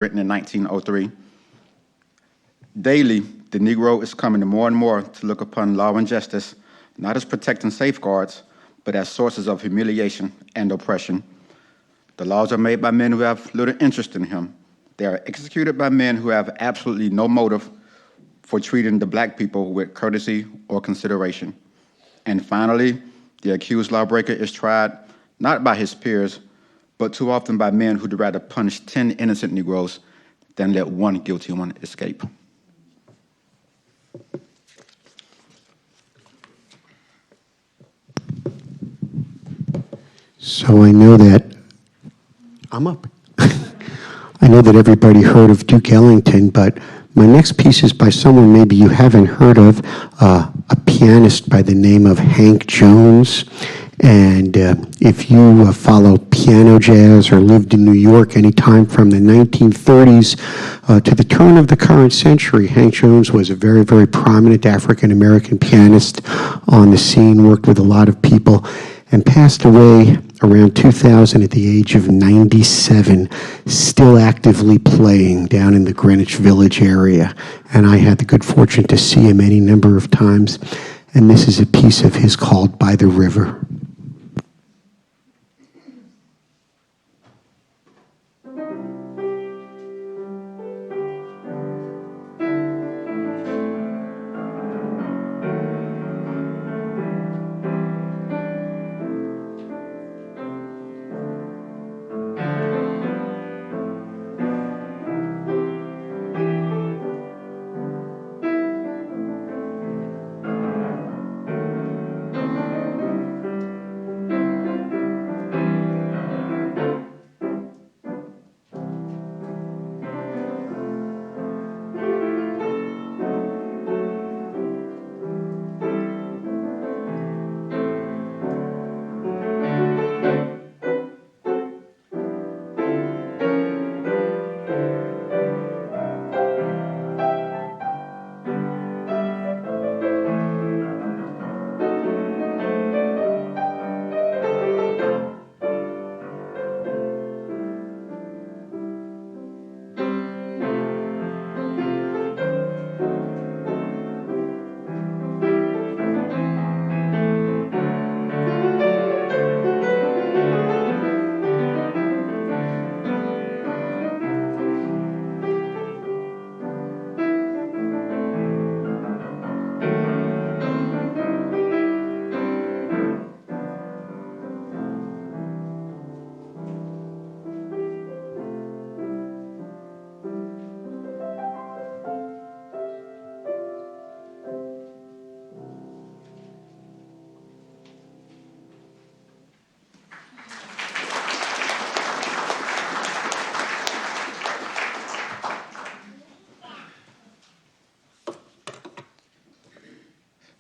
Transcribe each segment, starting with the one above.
written in 1903. Daily, the Negro is coming more and more to look upon law and justice, not as protecting safeguards, but as sources of humiliation and oppression. The laws are made by men who have little interest in him. They are executed by men who have absolutely no motive for treating the black people with courtesy or consideration. And finally, the accused lawbreaker is tried not by his peers, but too often by men who'd rather punish 10 innocent Negroes than let one guilty one escape. So I know that I'm up. I know that everybody heard of Duke Ellington, but my next piece is by someone maybe you haven't heard of, a pianist by the name of Hank Jones. And if you follow piano jazz or lived in New York anytime from the 1930s to the turn of the current century, Hank Jones was a very, very prominent African-American pianist on the scene, worked with a lot of people, and passed away around 2000 at the age of 97, still actively playing down in the Greenwich Village area. And I had the good fortune to see him any number of times. And this is a piece of his called By the River.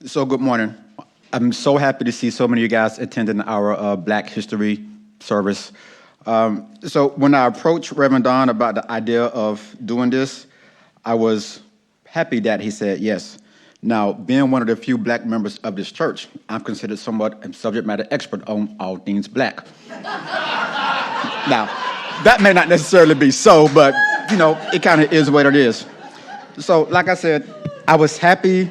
So good morning. I'm so happy to see so many of you guys attending our Black History service. So when I approached Reverend Don about the idea of doing this, I was happy that he said yes. Now, being one of the few black members of this church, I'm considered somewhat a subject matter expert on all things black. Now, that may not necessarily be so, but you know, it kind of is what it is. So like I said, I was happy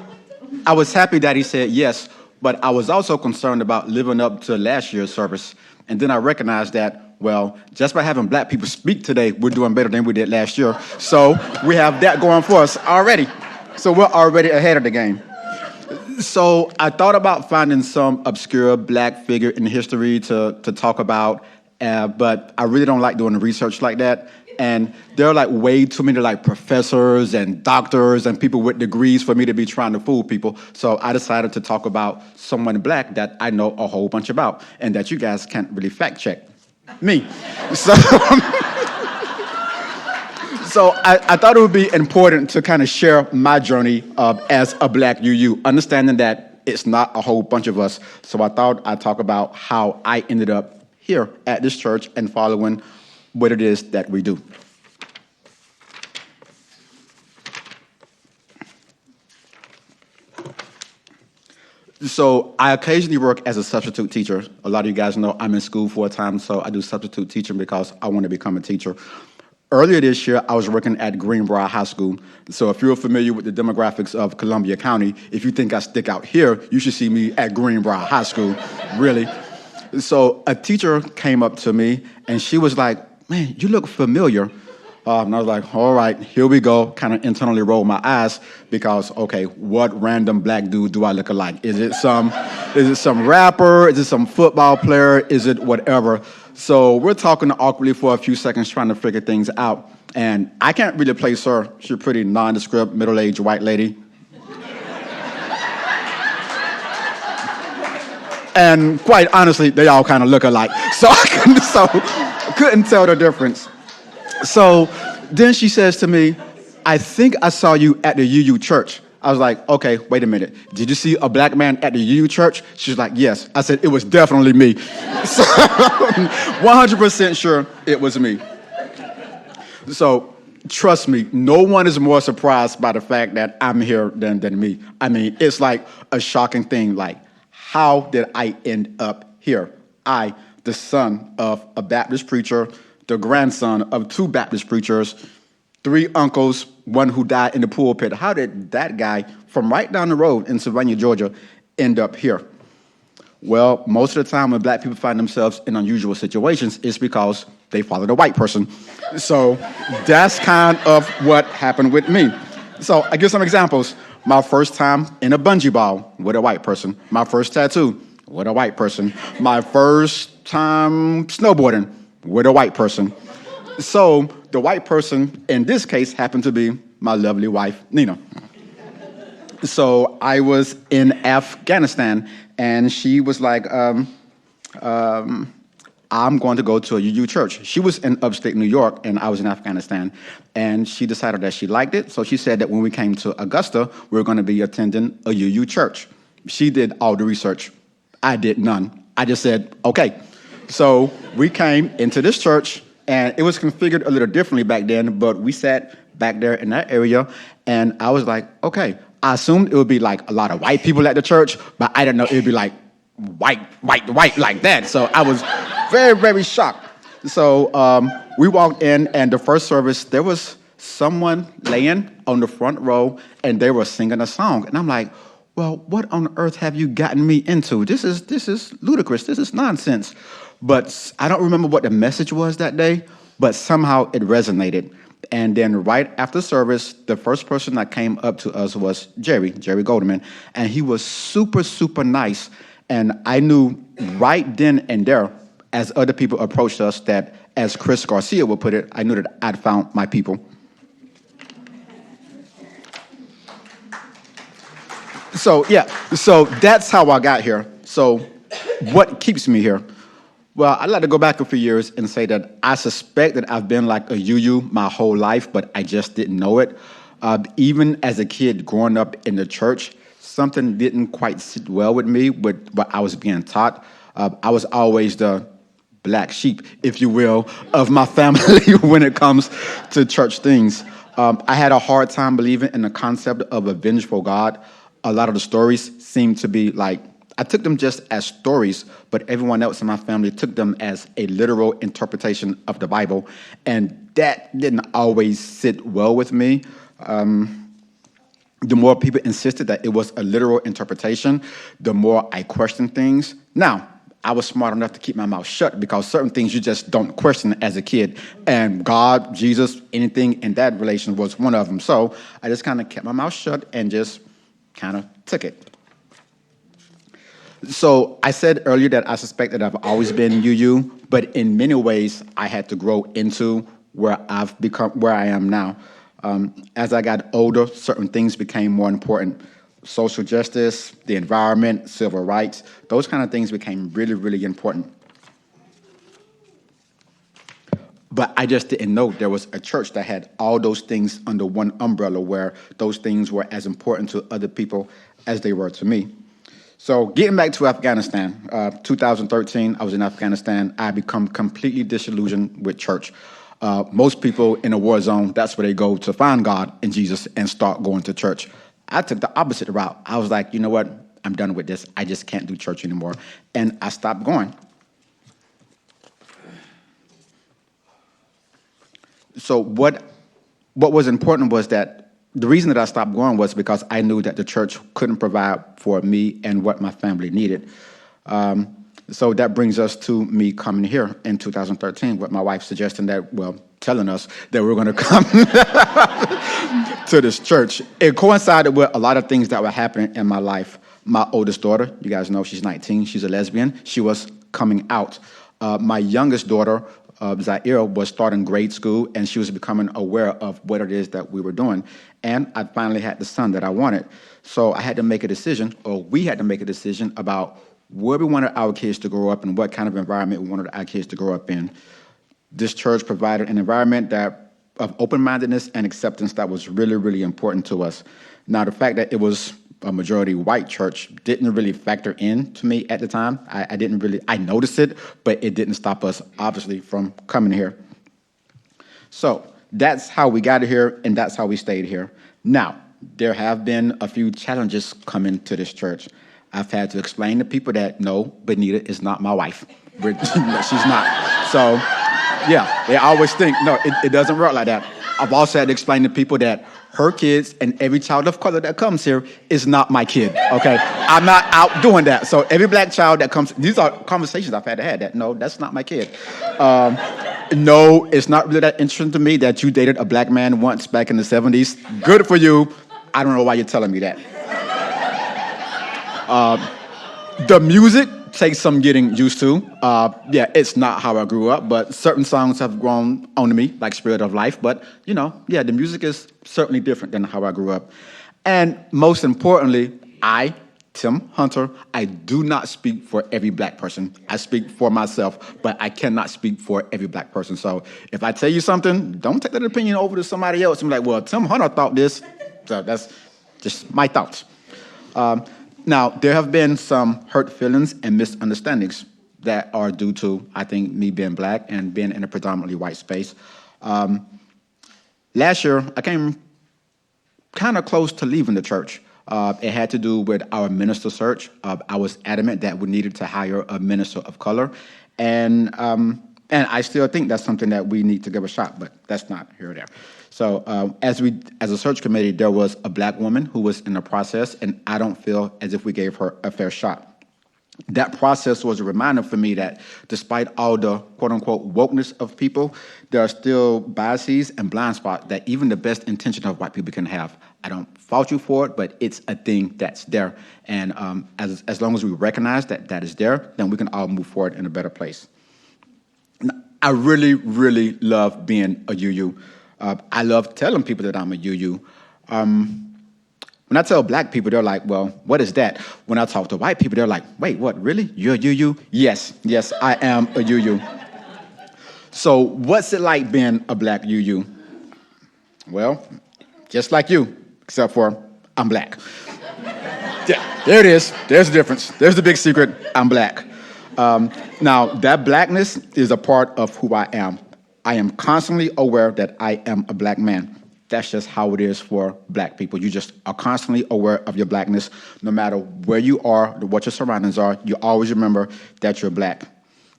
that he said yes, but I was also concerned about living up to last year's service. And then I recognized that, well, just by having black people speak today, we're doing better than we did last year. So we have that going for us already. So we're already ahead of the game. So I thought about finding some obscure black figure in history to talk about, but I really don't like doing the research like that. And there are like way too many like professors and doctors and people with degrees for me to be trying to fool people. So I decided to talk about someone black that I know a whole bunch about and that you guys can't really fact check. Me. So, so I thought it would be important to kind of share my journey as a black UU, understanding that it's not a whole bunch of us. So I thought I'd talk about how I ended up here at this church and following what it is that we do. So I occasionally work as a substitute teacher. A lot of you guys know I'm in school full time, so I do substitute teaching because I want to become a teacher. Earlier this year, I was working at Greenbrier High School. So if you're familiar with the demographics of Columbia County, if you think I stick out here, you should see me at Greenbrier High School, really. So a teacher came up to me, and she was like, man, you look familiar. And I was like, all right, here we go. Kind of internally rolled my eyes because, okay, what random black dude do I look alike? Is it some rapper? Is it some football player? Is it whatever? So we're talking awkwardly for a few seconds trying to figure things out. And I can't really place her. She's a pretty nondescript, middle-aged white lady. And quite honestly, they all kind of look alike. So I couldn't tell the difference. So then she says to me, I think I saw you at the UU church. I was like, okay, wait a minute. Did you see a black man at the UU church? She's like, yes. I said, it was definitely me. So 100% sure it was me. So trust me, no one is more surprised by the fact that I'm here than me. I mean, it's like a shocking thing. Like, how did I end up here? I, the son of a Baptist preacher, the grandson of 2 Baptist preachers, 3 uncles, one who died in the pulpit. How did that guy from right down the road in Savannah, Georgia, end up here? Well, most of the time when black people find themselves in unusual situations, it's because they followed a white person. So that's kind of what happened with me. So I give some examples. My first time in a bungee ball with a white person. My first tattoo with a white person. My first time snowboarding with a white person. So the white person in this case happened to be my lovely wife, Nina. So I was in Afghanistan, and she was like, I'm going to go to a UU church. She was in upstate New York, and I was in Afghanistan. And she decided that she liked it, so she said that when we came to Augusta, we were going to be attending a UU church. She did all the research. I did none. I just said, okay. So we came into this church, and it was configured a little differently back then, but we sat back there in that area, and I was like, okay. I assumed it would be like a lot of white people at the church, but I didn't know it would be like white like that. So I was very, very shocked. So we walked in, and the first service, there was someone laying on the front row, and they were singing a song. And I'm like, well, what on earth have you gotten me into? This is ludicrous. This is nonsense. But I don't remember what the message was that day, but somehow it resonated. And then right after service, the first person that came up to us was Jerry Goldman. And he was super, super nice. And I knew right then and there, as other people approached us, that, as Chris Garcia would put it, I knew that I'd found my people. So that's how I got here. So what keeps me here? Well, I'd like to go back a few years and say that I suspect that I've been like a UU my whole life, but I just didn't know it. Even as a kid growing up in the church, something didn't quite sit well with me with what I was being taught. I was always the black sheep, if you will, of my family when it comes to church things. I had a hard time believing in the concept of a vengeful God. A lot of the stories seemed to be like, I took them just as stories, but everyone else in my family took them as a literal interpretation of the Bible, and that didn't always sit well with me. The more people insisted that it was a literal interpretation, the more I questioned things. Now, I was smart enough to keep my mouth shut because certain things you just don't question as a kid, and God, Jesus, anything in that relation was one of them. So I just kind of kept my mouth shut and just kind of took it. So I said earlier that I suspect that I've always been UU, but in many ways I had to grow into where I've become, where I am now. As I got older, certain things became more important. Social justice, the environment, civil rights, those kind of things became really, really important. But I just didn't know there was a church that had all those things under one umbrella, where those things were as important to other people as they were to me. So getting back to Afghanistan, 2013, I was in Afghanistan. I become completely disillusioned with church. Most people in a war zone, that's where they go to find God and Jesus and start going to church. I took the opposite route. I was like, you know what? I'm done with this. I just can't do church anymore. And I stopped going. So what was important was that the reason that I stopped going was because I knew that the church couldn't provide for me and what my family needed. So that brings us to me coming here in 2013 with my wife suggesting that, well, telling us that we're going to come to this church. It coincided with a lot of things that were happening in my life. My oldest daughter, you guys know she's 19, she's a lesbian. She was coming out. My youngest daughter, Zaire, was starting grade school, and she was becoming aware of what it is that we were doing. And I finally had the son that I wanted. So I had to make a decision, or we had to make a decision about where we wanted our kids to grow up and what kind of environment we wanted our kids to grow up in. This church provided an environment of open-mindedness and acceptance that was really, really important to us. Now, the fact that it was a majority white church didn't really factor in to me at the time. I noticed it, but it didn't stop us, obviously, from coming here. So that's how we got here, and that's how we stayed here. Now, there have been a few challenges coming to this church. I've had to explain to people that, no, Benita is not my wife. She's not. So, yeah, they always think, no, it doesn't work like that. I've also had to explain to people that her kids and every child of color that comes here is not my kid, okay? I'm not out doing that. So every black child that comes, these are conversations I've had to have that, no, that's not my kid. No, it's not really that interesting to me that you dated a black man once back in the 70s. Good for you. I don't know why you're telling me that. The music takes some getting used to. Yeah, it's not how I grew up, but certain songs have grown onto me, like Spirit of Life. But, you know, yeah, the music is certainly different than how I grew up. And most importantly, Tim Hunter, I do not speak for every black person. I speak for myself, but I cannot speak for every black person. So if I tell you something, don't take that opinion over to somebody else and be like, well, Tim Hunter thought this. So that's just my thoughts. Now, there have been some hurt feelings and misunderstandings that are due to, I think, me being black and being in a predominantly white space. Last year, I came kind of close to leaving the church. It had to do with our minister search. I was adamant that we needed to hire a minister of color, and I still think that's something that we need to give a shot, but that's not here or there. So as a search committee, there was a black woman who was in the process, and I don't feel as if we gave her a fair shot. That process was a reminder for me that despite all the quote-unquote wokeness of people, there are still biases and blind spots that even the best intention of white people can have. I don't fault you for it, but it's a thing that's there. And as long as we recognize that that is there, then we can all move forward in a better place. I really, really love being a UU. I love telling people that I'm a UU. When I tell black people, they're like, well, what is that? When I talk to white people, they're like, wait, what, really? You're a UU? Yes, I am a UU. So what's it like being a black UU? Well, just like you, except for I'm black. Yeah, there it is. There's the difference. There's the big secret. I'm black. Now, that blackness is a part of who I am. I am constantly aware that I am a black man. That's just how it is for black people. You just are constantly aware of your blackness. No matter where you are, what your surroundings are, you always remember that you're black.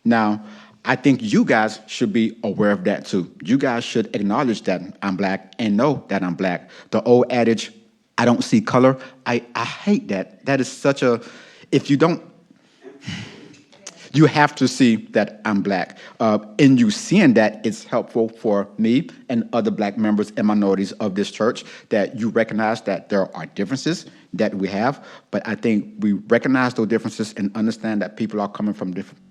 Now, I think you guys should be aware of that too. You guys should acknowledge that I'm black and know that I'm black. The old adage, I don't see color, I hate that. That is such a, if you don't, you have to see that I'm black. And you seeing that, it's helpful for me and other black members and minorities of this church that you recognize that there are differences that we have, but I think we recognize those differences and understand that people are coming from different.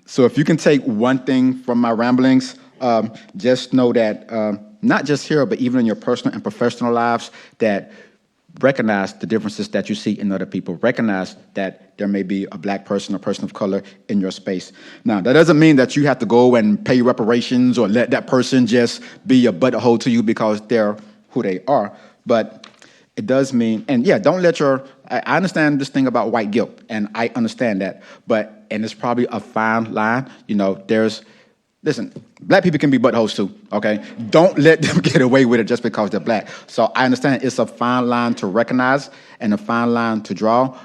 So if you can take one thing from my ramblings, just know that not just here, but even in your personal and professional lives, that recognize the differences that you see in other people. Recognize that there may be a black person, a person of color in your space. Now, that doesn't mean that you have to go and pay reparations or let that person just be a butthole to you because they're who they are. But it does mean, and yeah, don't let your I understand this thing about white guilt, and I understand that, and it's probably a fine line. Listen, black people can be buttholes too, okay? Don't let them get away with it just because they're black. So I understand it's a fine line to recognize and a fine line to draw.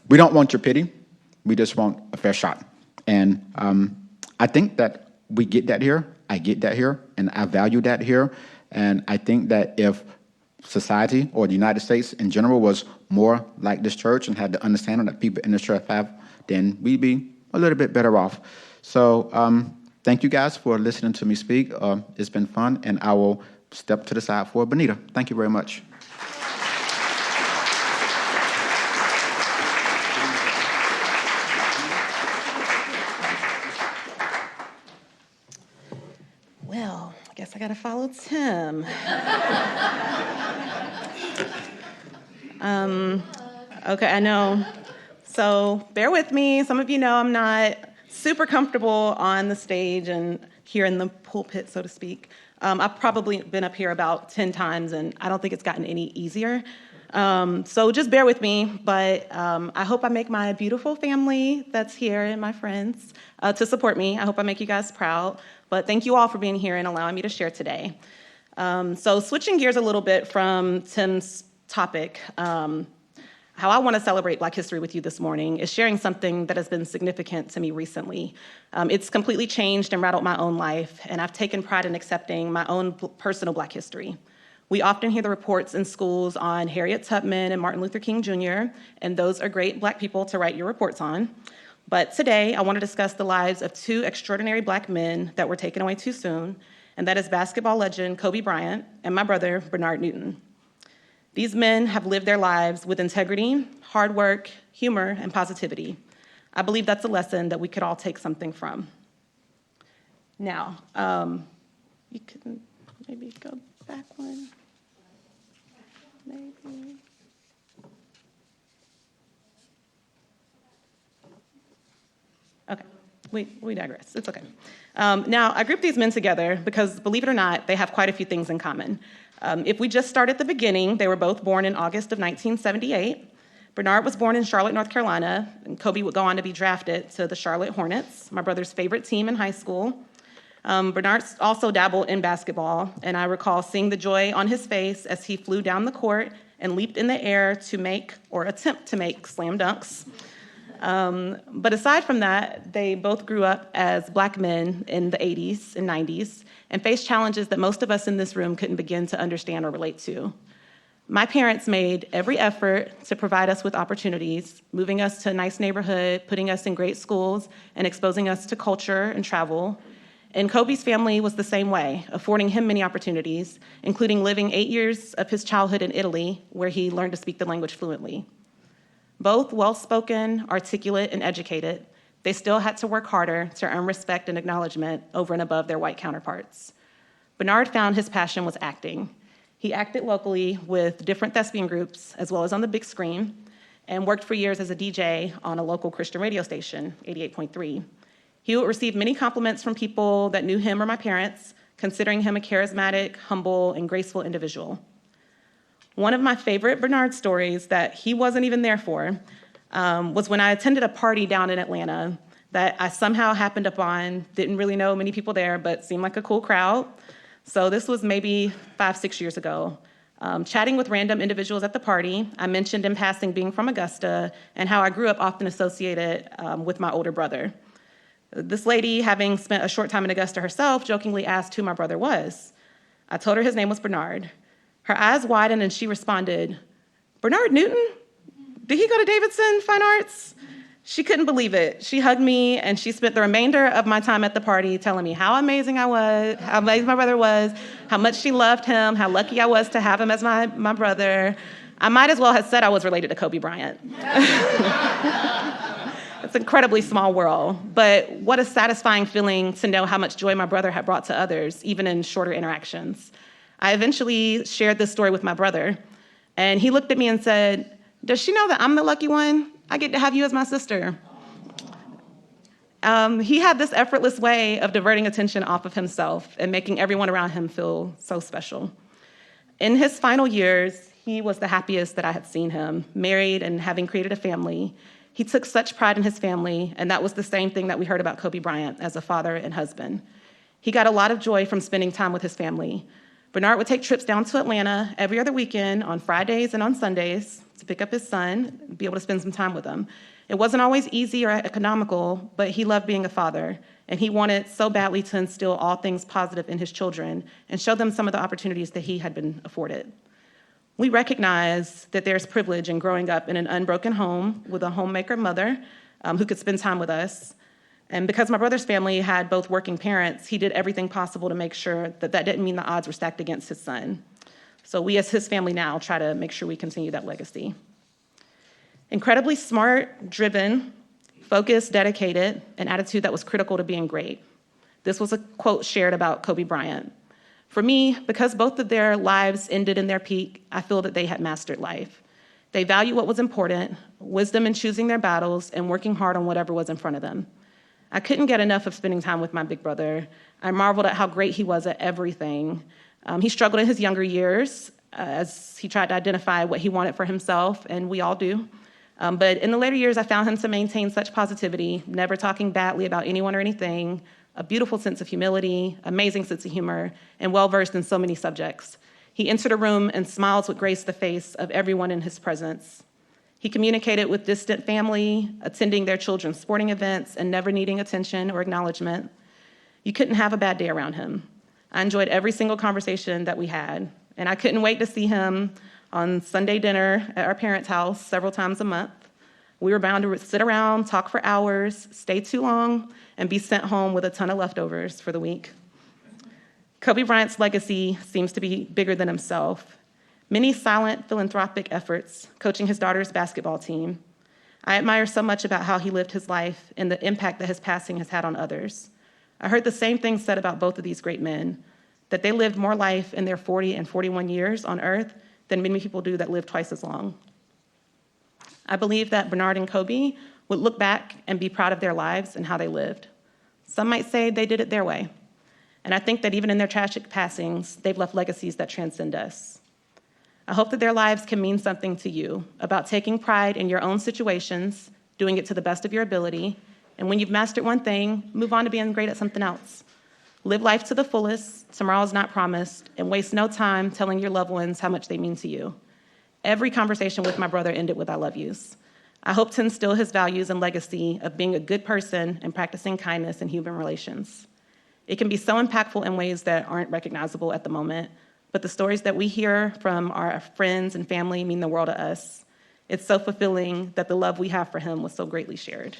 We don't want your pity. We just want a fair shot. And I think that we get that here. I get that here, and I value that here. And I think that if society or the United States in general was more like this church and had the understanding that people in this church have, then we'd be a little bit better off. So thank you guys for listening to me speak. It's been fun, and I will step to the side for Benita. Thank you very much. Well, I guess I gotta follow Tim. Okay, I know. So bear with me. Some of you know I'm not super comfortable on the stage and here in the pulpit, so to speak. I've probably been up here about 10 times, and I don't think it's gotten any easier. So just bear with me, but I hope I make my beautiful family that's here and my friends to support me. I hope I make you guys proud. But thank you all for being here and allowing me to share today. So switching gears a little bit from Tim's topic, how I want to celebrate Black history with you this morning is sharing something that has been significant to me recently. It's completely changed and rattled my own life, and I've taken pride in accepting my own personal Black history. We often hear the reports in schools on Harriet Tubman and Martin Luther King Jr., and those are great Black people to write your reports on. But today, I want to discuss the lives of two extraordinary Black men that were taken away too soon, and that is basketball legend Kobe Bryant and my brother, Bernard Newton. These men have lived their lives with integrity, hard work, humor, and positivity. I believe that's a lesson that we could all take something from. Now, you can maybe go back one. Maybe. Okay, we digress. It's okay. Now, I grouped these men together because, believe it or not, they have quite a few things in common. If we just start at the beginning, they were both born in August of 1978. Bernard was born in Charlotte, North Carolina, and Kobe would go on to be drafted to the Charlotte Hornets, my brother's favorite team in high school. Bernard also dabbled in basketball, and I recall seeing the joy on his face as he flew down the court and leaped in the air to make, or attempt to make, slam dunks. But aside from that, they both grew up as Black men in the 80s and 90s and faced challenges that most of us in this room couldn't begin to understand or relate to. My parents made every effort to provide us with opportunities, moving us to a nice neighborhood, putting us in great schools, and exposing us to culture and travel. And Kobe's family was the same way, affording him many opportunities, including living 8 years of his childhood in Italy, where he learned to speak the language fluently. Both well-spoken, articulate, and educated, they still had to work harder to earn respect and acknowledgement over and above their white counterparts. Bernard found his passion was acting. He acted locally with different thespian groups, as well as on the big screen, and worked for years as a DJ on a local Christian radio station, 88.3. He would receive many compliments from people that knew him or my parents, considering him a charismatic, humble, and graceful individual. One of my favorite Bernard stories that he wasn't even there for was when I attended a party down in Atlanta that I somehow happened upon, didn't really know many people there, but seemed like a cool crowd. So this was maybe 5-6 years ago. Chatting with random individuals at the party, I mentioned in passing being from Augusta and how I grew up often associated with my older brother. This lady, having spent a short time in Augusta herself, jokingly asked who my brother was. I told her his name was Bernard. Her eyes widened and she responded, "Bernard Newton? Did he go to Davidson Fine Arts?" She couldn't believe it. She hugged me and she spent the remainder of my time at the party telling me how amazing I was, how amazing my brother was, how much she loved him, how lucky I was to have him as my brother. I might as well have said I was related to Kobe Bryant. It's an incredibly small world, but what a satisfying feeling to know how much joy my brother had brought to others, even in shorter interactions. I eventually shared this story with my brother, and he looked at me and said, "Does she know that I'm the lucky one? I get to have you as my sister." He had this effortless way of diverting attention off of himself and making everyone around him feel so special. In his final years, he was the happiest that I had seen him, married and having created a family. He took such pride in his family, and that was the same thing that we heard about Kobe Bryant as a father and husband. He got a lot of joy from spending time with his family. Bernard would take trips down to Atlanta every other weekend on Fridays and on Sundays to pick up his son, be able to spend some time with him. It wasn't always easy or economical, but he loved being a father, and he wanted so badly to instill all things positive in his children and show them some of the opportunities that he had been afforded. We recognize that there's privilege in growing up in an unbroken home with a homemaker mother who could spend time with us. And because my brother's family had both working parents, he did everything possible to make sure that that didn't mean the odds were stacked against his son. So we as his family now try to make sure we continue that legacy. Incredibly smart, driven, focused, dedicated, an attitude that was critical to being great. This was a quote shared about Kobe Bryant. For me, because both of their lives ended in their peak, I feel that they had mastered life. They value what was important, wisdom in choosing their battles, and working hard on whatever was in front of them. I couldn't get enough of spending time with my big brother. I marveled at how great he was at everything. He struggled in his younger years as he tried to identify what he wanted for himself, and we all do. But in the later years, I found him to maintain such positivity, never talking badly about anyone or anything, a beautiful sense of humility, amazing sense of humor, and well-versed in so many subjects. He entered a room and smiled with grace the face of everyone in his presence. He communicated with distant family, attending their children's sporting events, and never needing attention or acknowledgement. You couldn't have a bad day around him. I enjoyed every single conversation that we had, and I couldn't wait to see him on Sunday dinner at our parents' house several times a month. We were bound to sit around, talk for hours, stay too long, and be sent home with a ton of leftovers for the week. Kobe Bryant's legacy seems to be bigger than himself. Many silent philanthropic efforts, coaching his daughter's basketball team. I admire so much about how he lived his life and the impact that his passing has had on others. I heard the same thing said about both of these great men, that they lived more life in their 40 and 41 years on earth than many people do that live twice as long. I believe that Bernard and Kobe would look back and be proud of their lives and how they lived. Some might say they did it their way. And I think that even in their tragic passings, they've left legacies that transcend us. I hope that their lives can mean something to you about taking pride in your own situations, doing it to the best of your ability, and when you've mastered one thing, move on to being great at something else. Live life to the fullest, tomorrow is not promised, and waste no time telling your loved ones how much they mean to you. Every conversation with my brother ended with I love yous. I hope to instill his values and legacy of being a good person and practicing kindness in human relations. It can be so impactful in ways that aren't recognizable at the moment, but the stories that we hear from our friends and family mean the world to us. It's so fulfilling that the love we have for him was so greatly shared.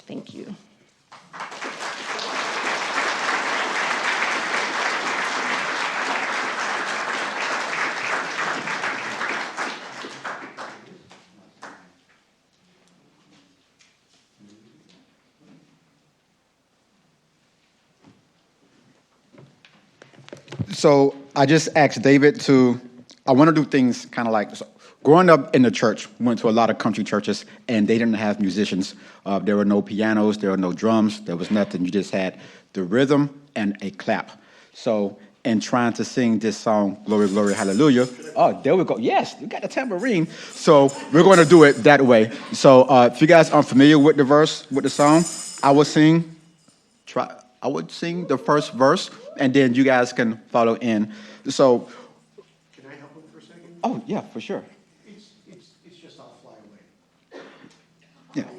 Thank you. So I just asked David I want to do things kind of like, so growing up in the church, went to a lot of country churches, and they didn't have musicians. There were no pianos, there were no drums, there was nothing. You just had the rhythm and a clap. So in trying to sing this song, Glory, Glory, Hallelujah, oh, there we go. Yes, you got the tambourine. So we're going to do it that way. So if you guys aren't familiar with the song, I would sing the first verse, and then you guys can follow in. So, Can I help him for a second? oh yeah, for sure. It's just I'll fly away.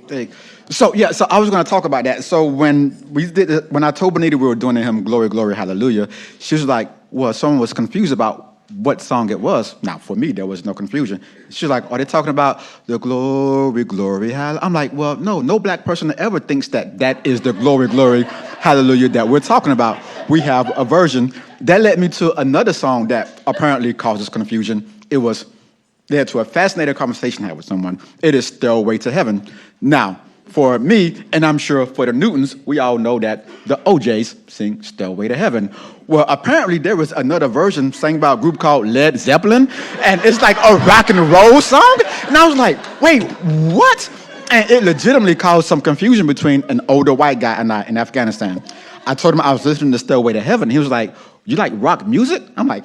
Yeah. So I was going to talk about that. So when I told Benita we were doing him Glory, Glory, Hallelujah, she was like, well, someone was confused about what song it was. Now, for me, there was no confusion. She's like, are they talking about the glory, glory, hallelujah? I'm like, well, no black person ever thinks that is the glory, glory, hallelujah that we're talking about. We have a version. That led me to another song that apparently causes confusion. It led to a fascinating conversation I had with someone. It is Stairway to Heaven. Now, for me, and I'm sure for the Newtons, we all know that the OJs sing Stairway to Heaven. Well, apparently there was another version sang by a group called Led Zeppelin, and it's like a rock and roll song. And I was like, wait, what? And it legitimately caused some confusion between an older white guy and I in Afghanistan. I told him I was listening to Stairway to Heaven. He was like, you like rock music? I'm like,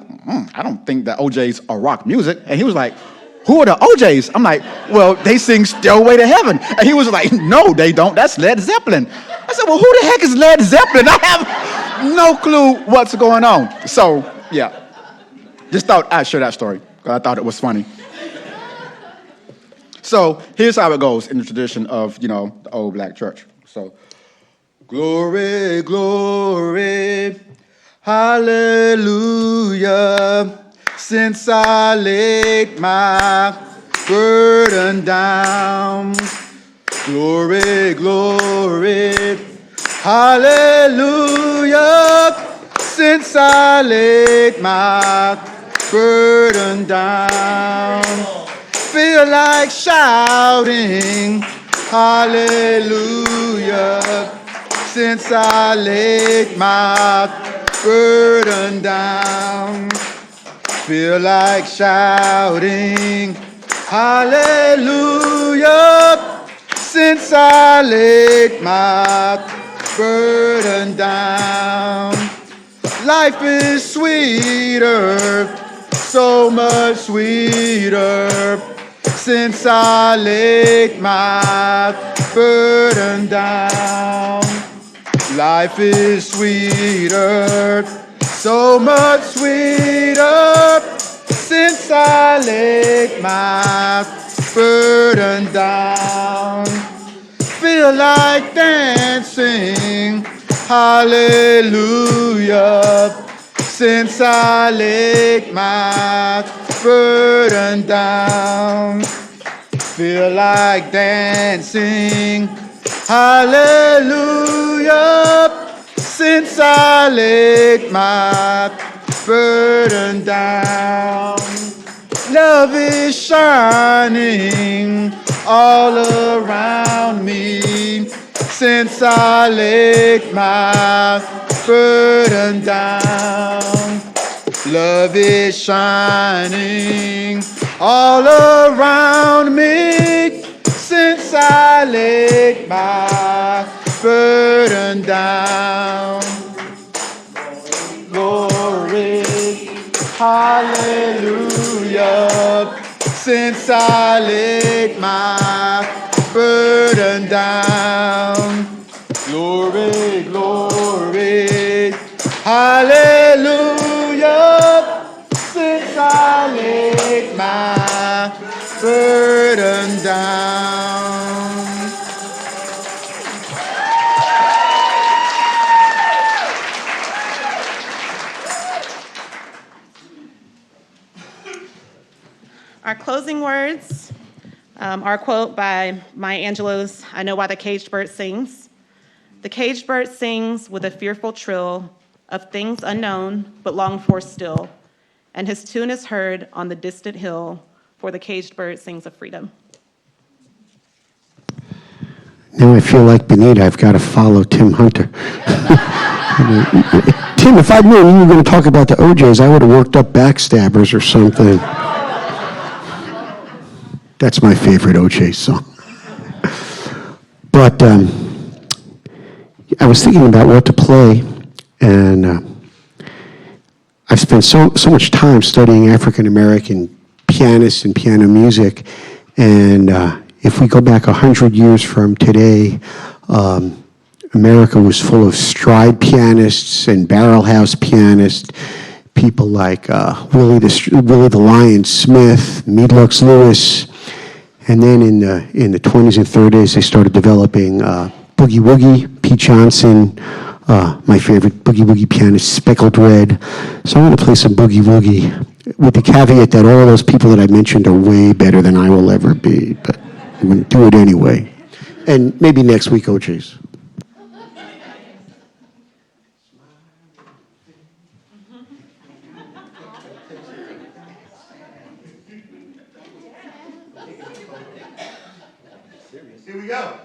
I don't think the OJs are rock music. And he was like, who are the OJs? I'm like, well, they sing Stairway to Heaven. And he was like, no, they don't. That's Led Zeppelin. I said, well, who the heck is Led Zeppelin? I have no clue what's going on. So, yeah. Just thought I'd share that story, because I thought it was funny. So here's how it goes in the tradition of, the old black church. So, glory, glory, hallelujah, since I laid my burden down. Glory, glory, hallelujah, since I laid my burden down. Feel like shouting, hallelujah, since I laid my burden down. Feel like shouting, hallelujah, since I laid my burden down. Life is sweeter, so much sweeter, since I laid my burden down. Life is sweeter, so much sweeter, since I laid my burden down. Feel like dancing, hallelujah, since I laid my burden down. Feel like dancing, hallelujah, since I laid my burden down. Love is shining all around me, since I laid my burden down. Love is shining all around me, since I laid my burden down. Glory, hallelujah, since I laid my burden down. Glory, glory, hallelujah, since I laid my burden down. Our closing words are a quote by Maya Angelou's I Know Why the Caged Bird Sings. The caged bird sings with a fearful trill of things unknown but longed for still, and his tune is heard on the distant hill, for the caged bird sings of freedom. Now I feel like Benita, I've got to follow Tim Hunter. Tim, if I'd known you were going to talk about the OJs, I would have worked up Backstabbers or something. That's my favorite OJ song. But I was thinking about what to play, and I've spent so much time studying African-American pianists and piano music, and if we go back 100 years from today, America was full of stride pianists and barrel house pianists, people like Willie the Lion Smith, Meadlux Lewis, and then in the 20s and 30s, they started developing boogie woogie, Pete Johnson, my favorite boogie woogie pianist, Speckled Red. So I'm going to play some boogie woogie with the caveat that all those people that I mentioned are way better than I will ever be, but I'm going to do it anyway. And maybe next week, OJ's. Here we go.